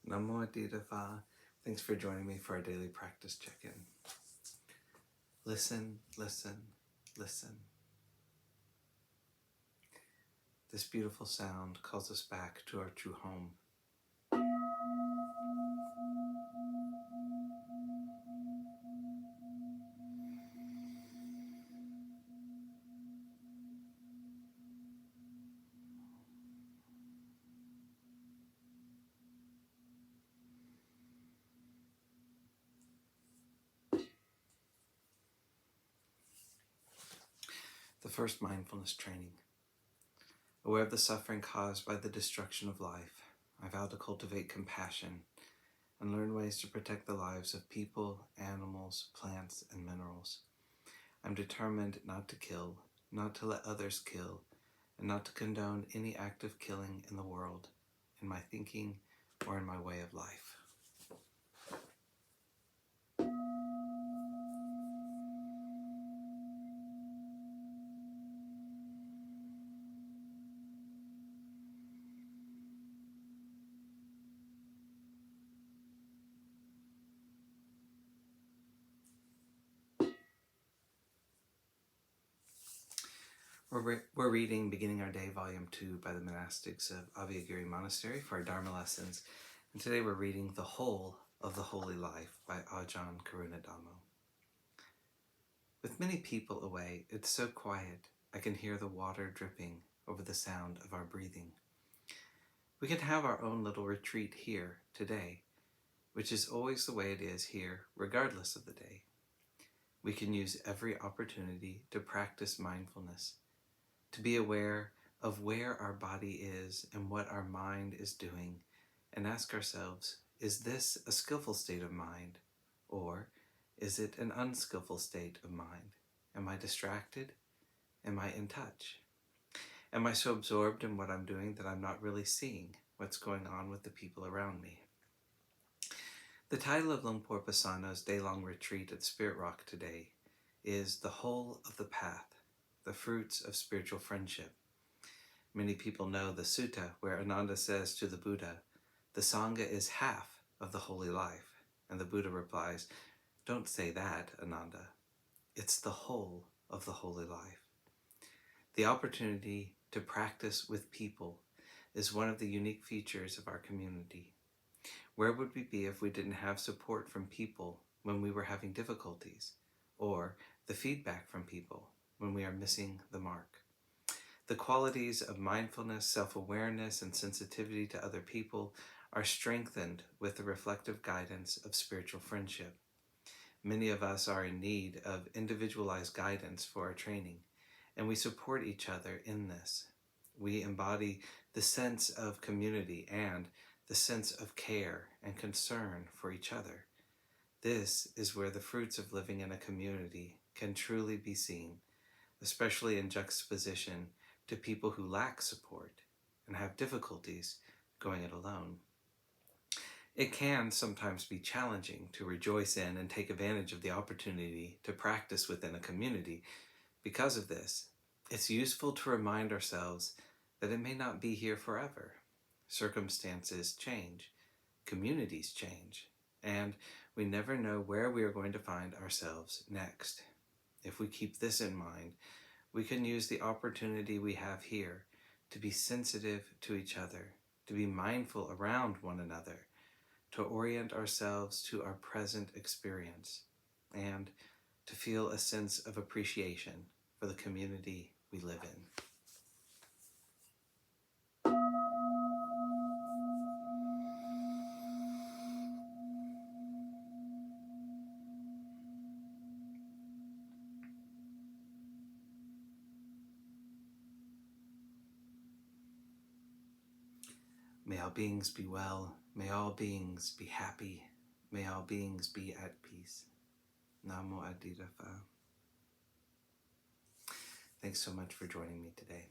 Namo. Thanks for joining me for our daily practice check-in. Listen, listen, listen. This beautiful sound calls us back to our true home. The first mindfulness training. Aware of the suffering caused by the destruction of life, I vow to cultivate compassion and learn ways to protect the lives of people, animals, plants, and minerals. I'm determined not to kill, not to let others kill, and not to condone any act of killing in the world, in my thinking, or in my way of life. We're reading Beginning Our Day, Volume 2 by the monastics of Abhayagiri Monastery for our Dharma lessons. And today we're reading The Whole of the Holy Life by Ajahn Dhamma. With many people away, it's so quiet I can hear the water dripping over the sound of our breathing. We can have our own little retreat here today, which is always the way it is here, regardless of the day. We can use every opportunity to practice mindfulness, to be aware of where our body is and what our mind is doing, and ask ourselves, is this a skillful state of mind, or is it an unskillful state of mind? Am I distracted? Am I in touch? Am I so absorbed in what I'm doing that I'm not really seeing what's going on with the people around me? The title of Lumpur Pasano's day-long retreat at Spirit Rock today is The Whole of the Path, the Fruits of Spiritual Friendship. Many people know the sutta where Ananda says to the Buddha, the Sangha is half of the holy life. And the Buddha replies, don't say that, Ananda. It's the whole of the holy life. The opportunity to practice with people is one of the unique features of our community. Where would we be if we didn't have support from people when we were having difficulties, or the feedback from people when we are missing the mark? The qualities of mindfulness, self-awareness, and sensitivity to other people are strengthened with the reflective guidance of spiritual friendship. Many of us are in need of individualized guidance for our training, and we support each other in this. We embody the sense of community and the sense of care and concern for each other. This is where the fruits of living in a community can truly be seen, especially in juxtaposition to people who lack support and have difficulties going it alone. It can sometimes be challenging to rejoice in and take advantage of the opportunity to practice within a community. Because of this, it's useful to remind ourselves that it may not be here forever. Circumstances change, communities change, and we never know where we are going to find ourselves next. If we keep this in mind, we can use the opportunity we have here to be sensitive to each other, to be mindful around one another, to orient ourselves to our present experience, and to feel a sense of appreciation for the community we live in. May all beings be well. May all beings be happy. May all beings be at peace. Namo. Thanks so much for joining me today.